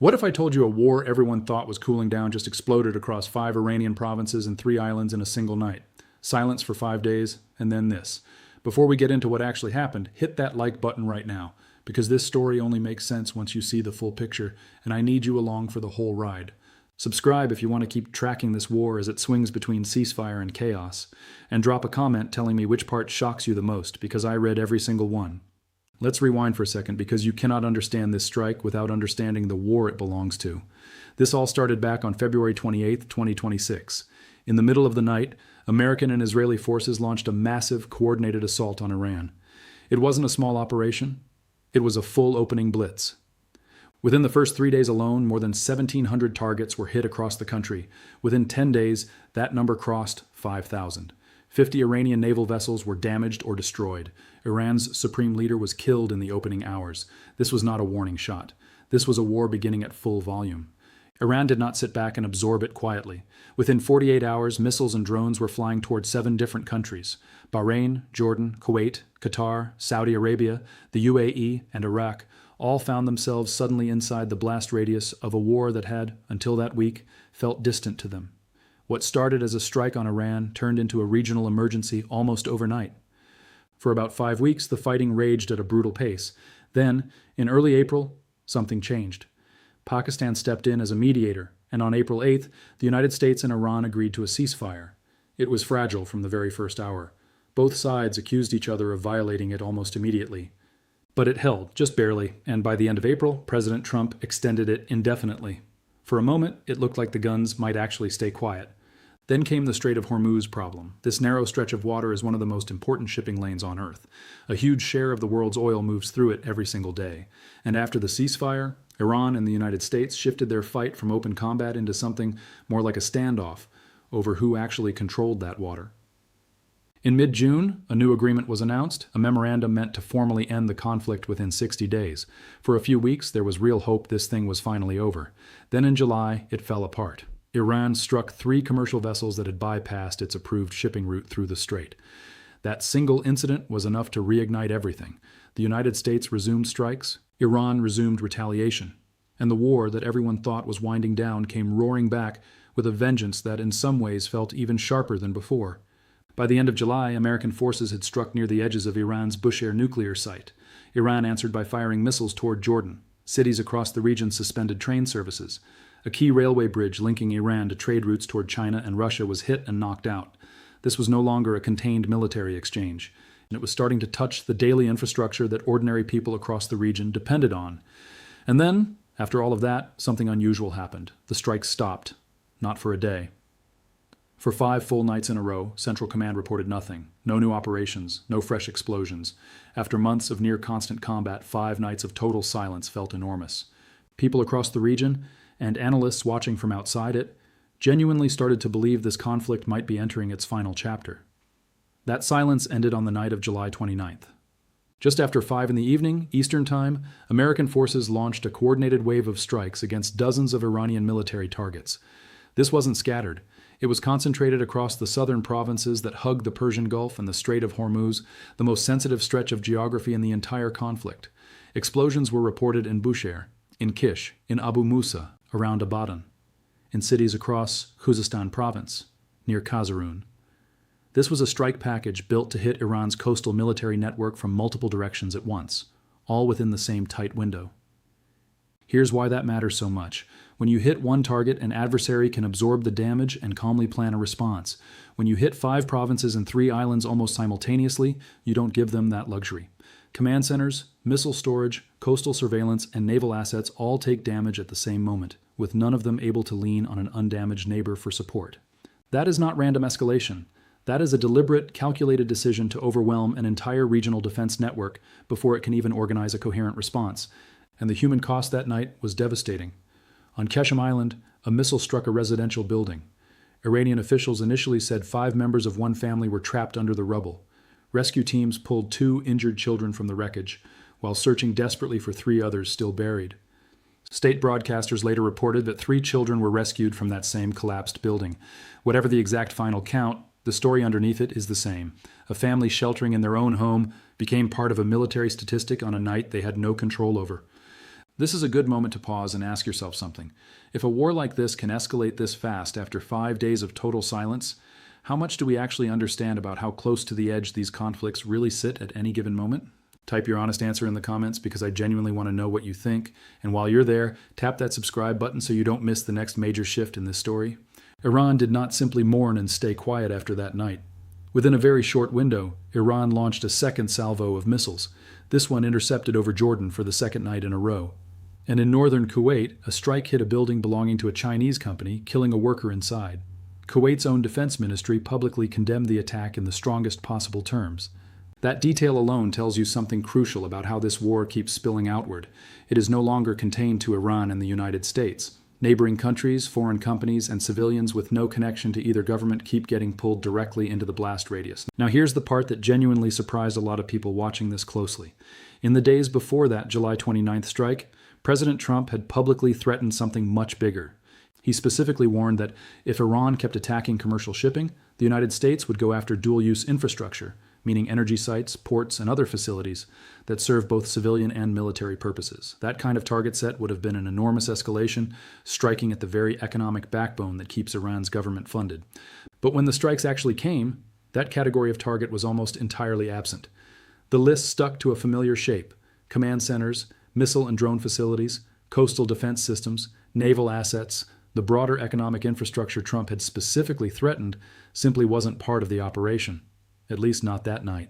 What if I told you a war everyone thought was cooling down just exploded across 5 Iranian provinces and 3 islands in a single night? Silence for 5 days, and then this. Before we get into what actually happened, hit that like button right now, because this story only makes sense once you see the full picture, and I need you along for the whole ride. Subscribe if you want to keep tracking this war as it swings between ceasefire and chaos, and drop a comment telling me which part shocks you the most, because I read every single one. Let's rewind for a second, because you cannot understand this strike without understanding the war it belongs to. This all started back on February 28, 2026. In the middle of the night, American and Israeli forces launched a massive, coordinated assault on Iran. It wasn't a small operation. It was a full opening blitz. Within the first 3 days alone, more than 1,700 targets were hit across the country. Within 10 days, that number crossed 5,000. 50 Iranian naval vessels were damaged or destroyed. Iran's supreme leader was killed in the opening hours. This was not a warning shot. This was a war beginning at full volume. Iran did not sit back and absorb it quietly. Within 48 hours, missiles and drones were flying toward 7 different countries: Bahrain, Jordan, Kuwait, Qatar, Saudi Arabia, the UAE, and Iraq all found themselves suddenly inside the blast radius of a war that had, until that week, felt distant to them. What started as a strike on Iran turned into a regional emergency almost overnight. For about 5 weeks, the fighting raged at a brutal pace. Then, in early April, something changed. Pakistan stepped in as a mediator, and on April 8th, the United States and Iran agreed to a ceasefire. It was fragile from the very first hour. Both sides accused each other of violating it almost immediately. But it held, just barely, and by the end of April, President Trump extended it indefinitely. For a moment, it looked like the guns might actually stay quiet. Then came the Strait of Hormuz problem. This narrow stretch of water is one of the most important shipping lanes on Earth. A huge share of the world's oil moves through it every single day. And after the ceasefire, Iran and the United States shifted their fight from open combat into something more like a standoff over who actually controlled that water. In mid-June, a new agreement was announced, a memorandum meant to formally end the conflict within 60 days. For a few weeks, there was real hope this thing was finally over. Then in July, it fell apart. Iran struck 3 commercial vessels that had bypassed its approved shipping route through the strait. That single incident was enough to reignite everything. The United States resumed strikes, Iran resumed retaliation, and the war that everyone thought was winding down came roaring back with a vengeance that in some ways felt even sharper than before. By the end of July, American forces had struck near the edges of Iran's Bushehr nuclear site. Iran answered by firing missiles toward Jordan. Cities across the region suspended train services. A key railway bridge linking Iran to trade routes toward China and Russia was hit and knocked out. This was no longer a contained military exchange, and it was starting to touch the daily infrastructure that ordinary people across the region depended on. And then, after all of that, something unusual happened. The strike stopped, not for a day. For 5 full nights in a row, Central Command reported nothing. No new operations, no fresh explosions. After months of near-constant combat, 5 nights of total silence felt enormous. People across the region, and analysts watching from outside it, genuinely started to believe this conflict might be entering its final chapter. That silence ended on the night of July 29th. Just after 5 in the evening, Eastern Time, American forces launched a coordinated wave of strikes against dozens of Iranian military targets. This wasn't scattered. It was concentrated across the southern provinces that hug the Persian Gulf and the Strait of Hormuz, the most sensitive stretch of geography in the entire conflict. Explosions were reported in Bushehr, in Kish, in Abu Musa, around Abadan, in cities across Khuzestan province, near Kazarun. This was a strike package built to hit Iran's coastal military network from multiple directions at once, all within the same tight window. Here's why that matters so much. When you hit one target, an adversary can absorb the damage and calmly plan a response. When you hit 5 provinces and 3 islands almost simultaneously, you don't give them that luxury. Command centers, missile storage, coastal surveillance, and naval assets all take damage at the same moment, with none of them able to lean on an undamaged neighbor for support. That is not random escalation. That is a deliberate, calculated decision to overwhelm an entire regional defense network before it can even organize a coherent response. And the human cost that night was devastating. On Keshem Island, a missile struck a residential building. Iranian officials initially said 5 members of one family were trapped under the rubble. Rescue teams pulled 2 injured children from the wreckage, while searching desperately for 3 others still buried. State broadcasters later reported that 3 children were rescued from that same collapsed building. Whatever the exact final count, the story underneath it is the same. A family sheltering in their own home became part of a military statistic on a night they had no control over. This is a good moment to pause and ask yourself something. If a war like this can escalate this fast after 5 days of total silence, how much do we actually understand about how close to the edge these conflicts really sit at any given moment? Type your honest answer in the comments because I genuinely want to know what you think. And while you're there, tap that subscribe button so you don't miss the next major shift in this story. Iran did not simply mourn and stay quiet after that night. Within a very short window, Iran launched a second salvo of missiles. This one intercepted over Jordan for the second night in a row. And in northern Kuwait, a strike hit a building belonging to a Chinese company, killing a worker inside. Kuwait's own defense ministry publicly condemned the attack in the strongest possible terms. That detail alone tells you something crucial about how this war keeps spilling outward. It is no longer contained to Iran and the United States. Neighboring countries, foreign companies, and civilians with no connection to either government keep getting pulled directly into the blast radius. Now here's the part that genuinely surprised a lot of people watching this closely. In the days before that July 29th strike, President Trump had publicly threatened something much bigger. He specifically warned that if Iran kept attacking commercial shipping, the United States would go after dual-use infrastructure, meaning energy sites, ports, and other facilities that serve both civilian and military purposes. That kind of target set would have been an enormous escalation, striking at the very economic backbone that keeps Iran's government funded. But when the strikes actually came, that category of target was almost entirely absent. The list stuck to a familiar shape: command centers, missile and drone facilities, coastal defense systems, naval assets. The broader economic infrastructure Trump had specifically threatened simply wasn't part of the operation, at least not that night.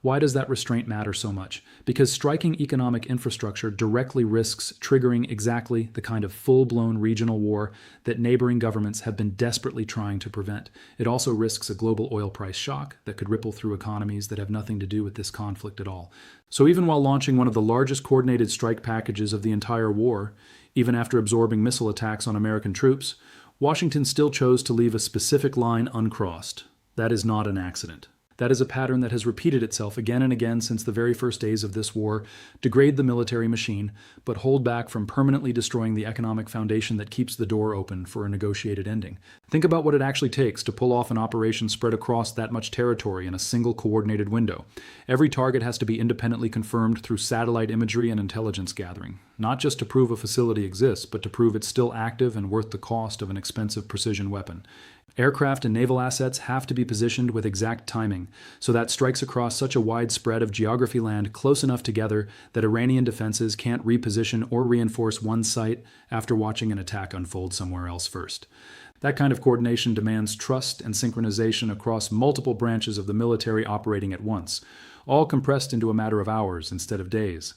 Why does that restraint matter so much? Because striking economic infrastructure directly risks triggering exactly the kind of full-blown regional war that neighboring governments have been desperately trying to prevent. It also risks a global oil price shock that could ripple through economies that have nothing to do with this conflict at all. So even while launching one of the largest coordinated strike packages of the entire war, even after absorbing missile attacks on American troops, Washington still chose to leave a specific line uncrossed. That is not an accident. That is a pattern that has repeated itself again and again since the very first days of this war: degrade the military machine, but hold back from permanently destroying the economic foundation that keeps the door open for a negotiated ending. Think about what it actually takes to pull off an operation spread across that much territory in a single coordinated window. Every target has to be independently confirmed through satellite imagery and intelligence gathering, not just to prove a facility exists, but to prove it's still active and worth the cost of an expensive precision weapon. Aircraft and naval assets have to be positioned with exact timing, so that strikes across such a wide spread of geography land close enough together that Iranian defenses can't reposition or reinforce one site after watching an attack unfold somewhere else first. That kind of coordination demands trust and synchronization across multiple branches of the military operating at once, all compressed into a matter of hours instead of days.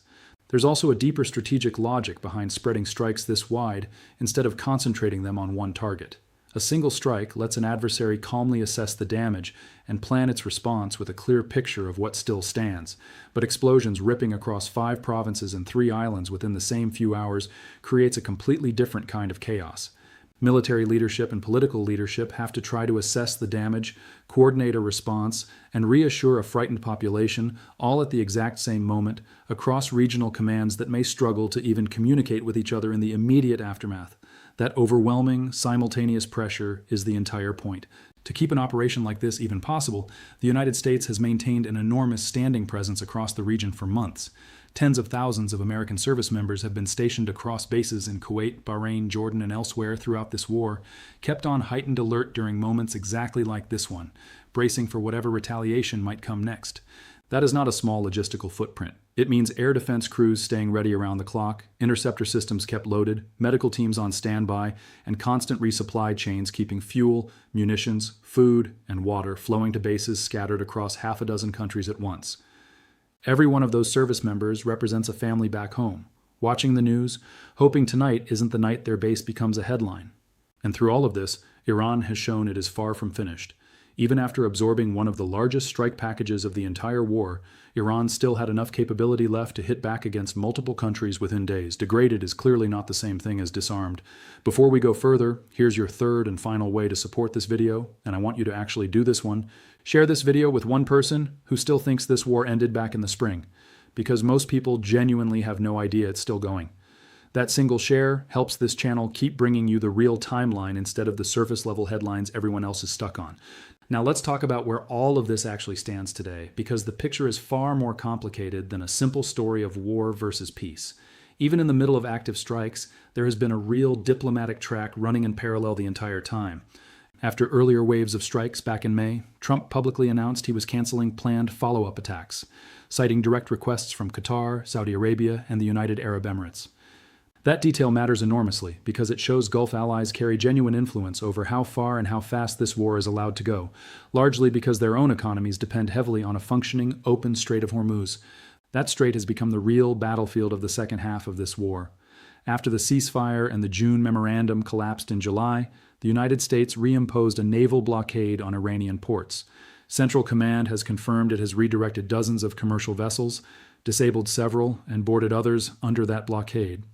There's also a deeper strategic logic behind spreading strikes this wide instead of concentrating them on one target. A single strike lets an adversary calmly assess the damage and plan its response with a clear picture of what still stands. But explosions ripping across 5 provinces and 3 islands within the same few hours creates a completely different kind of chaos. Military leadership and political leadership have to try to assess the damage, coordinate a response, and reassure a frightened population, all at the exact same moment, across regional commands that may struggle to even communicate with each other in the immediate aftermath. That overwhelming, simultaneous pressure is the entire point. To keep an operation like this even possible, the United States has maintained an enormous standing presence across the region for months. Tens of thousands of American service members have been stationed across bases in Kuwait, Bahrain, Jordan, and elsewhere throughout this war, kept on heightened alert during moments exactly like this one, bracing for whatever retaliation might come next. That is not a small logistical footprint. It means air defense crews staying ready around the clock, interceptor systems kept loaded, medical teams on standby, and constant resupply chains keeping fuel, munitions, food, and water flowing to bases scattered across half a dozen countries at once. Every one of those service members represents a family back home, watching the news, hoping tonight isn't the night their base becomes a headline. And through all of this, Iran has shown it is far from finished. Even after absorbing one of the largest strike packages of the entire war, Iran still had enough capability left to hit back against multiple countries within days. Degraded is clearly not the same thing as disarmed. Before we go further, here's your third and final way to support this video, and I want you to actually do this one. Share this video with one person who still thinks this war ended back in the spring, because most people genuinely have no idea it's still going. That single share helps this channel keep bringing you the real timeline instead of the surface-level headlines everyone else is stuck on. Now let's talk about where all of this actually stands today, because the picture is far more complicated than a simple story of war versus peace. Even in the middle of active strikes, there has been a real diplomatic track running in parallel the entire time. After earlier waves of strikes back in May, Trump publicly announced he was canceling planned follow-up attacks, citing direct requests from Qatar, Saudi Arabia, and the United Arab Emirates. That detail matters enormously because it shows Gulf allies carry genuine influence over how far and how fast this war is allowed to go, largely because their own economies depend heavily on a functioning, open Strait of Hormuz. That strait has become the real battlefield of the second half of this war. After the ceasefire and the June memorandum collapsed in July, the United States reimposed a naval blockade on Iranian ports. Central Command has confirmed it has redirected dozens of commercial vessels, disabled several, and boarded others under that blockade.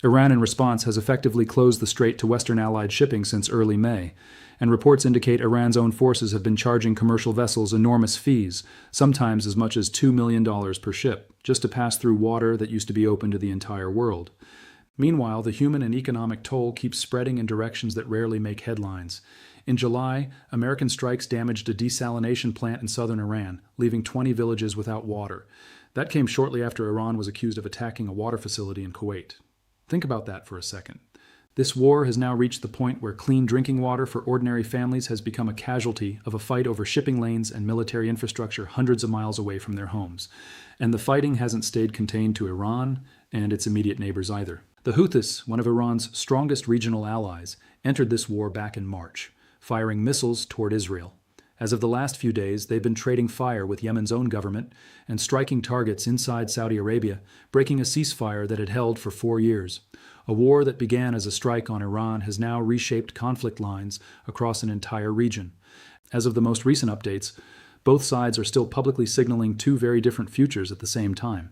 Iran, in response, has effectively closed the strait to Western Allied shipping since early May, and reports indicate Iran's own forces have been charging commercial vessels enormous fees, sometimes as much as $2 million per ship, just to pass through water that used to be open to the entire world. Meanwhile, the human and economic toll keeps spreading in directions that rarely make headlines. In July, American strikes damaged a desalination plant in southern Iran, leaving 20 villages without water. That came shortly after Iran was accused of attacking a water facility in Kuwait. Think about that for a second. This war has now reached the point where clean drinking water for ordinary families has become a casualty of a fight over shipping lanes and military infrastructure hundreds of miles away from their homes. And the fighting hasn't stayed contained to Iran and its immediate neighbors either. The Houthis, one of Iran's strongest regional allies, entered this war back in March, firing missiles toward Israel. As of the last few days, they've been trading fire with Yemen's own government and striking targets inside Saudi Arabia, breaking a ceasefire that had held for 4 years. A war that began as a strike on Iran has now reshaped conflict lines across an entire region. As of the most recent updates, both sides are still publicly signaling two very different futures at the same time.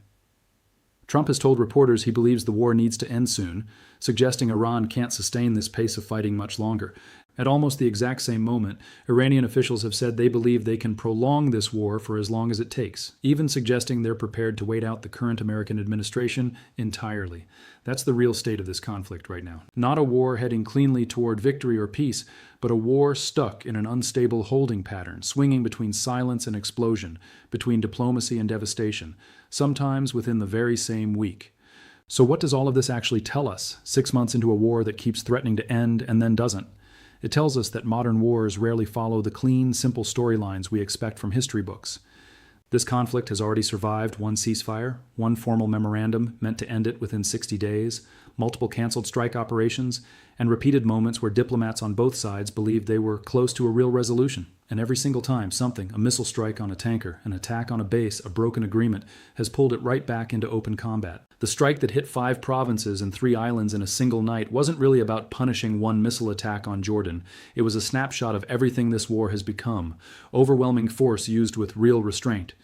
Trump has told reporters he believes the war needs to end soon, suggesting Iran can't sustain this pace of fighting much longer. At almost the exact same moment, Iranian officials have said they believe they can prolong this war for as long as it takes, even suggesting they're prepared to wait out the current American administration entirely. That's the real state of this conflict right now. Not a war heading cleanly toward victory or peace, but a war stuck in an unstable holding pattern, swinging between silence and explosion, between diplomacy and devastation, sometimes within the very same week. So what does all of this actually tell us, 6 months into a war that keeps threatening to end and then doesn't? It tells us that modern wars rarely follow the clean, simple storylines we expect from history books. This conflict has already survived one ceasefire, one formal memorandum meant to end it within 60 days, multiple canceled strike operations, and repeated moments where diplomats on both sides believed they were close to a real resolution. And every single time something, a missile strike on a tanker, an attack on a base, a broken agreement, has pulled it right back into open combat. The strike that hit 5 provinces and 3 islands in a single night wasn't really about punishing one missile attack on Jordan. It was a snapshot of everything this war has become. Overwhelming force used with real restraint.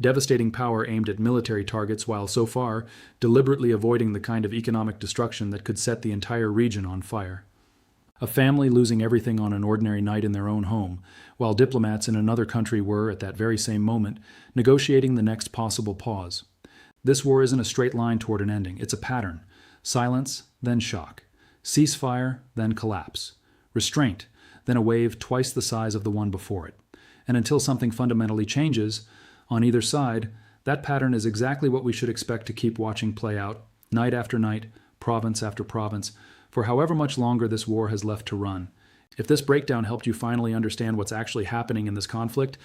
Devastating power aimed at military targets while, so far, deliberately avoiding the kind of economic destruction that could set the entire region on fire. A family losing everything on an ordinary night in their own home, while diplomats in another country were, at that very same moment, negotiating the next possible pause. This war isn't a straight line toward an ending. It's a pattern. Silence, then shock. Ceasefire, then collapse. Restraint, then a wave twice the size of the one before it. And until something fundamentally changes, on either side, that pattern is exactly what we should expect to keep watching play out, night after night, province after province, for however much longer this war has left to run. If this breakdown helped you finally understand what's actually happening in this conflict,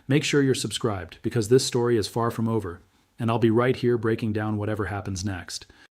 make sure you're subscribed, because this story is far from over, and I'll be right here breaking down whatever happens next.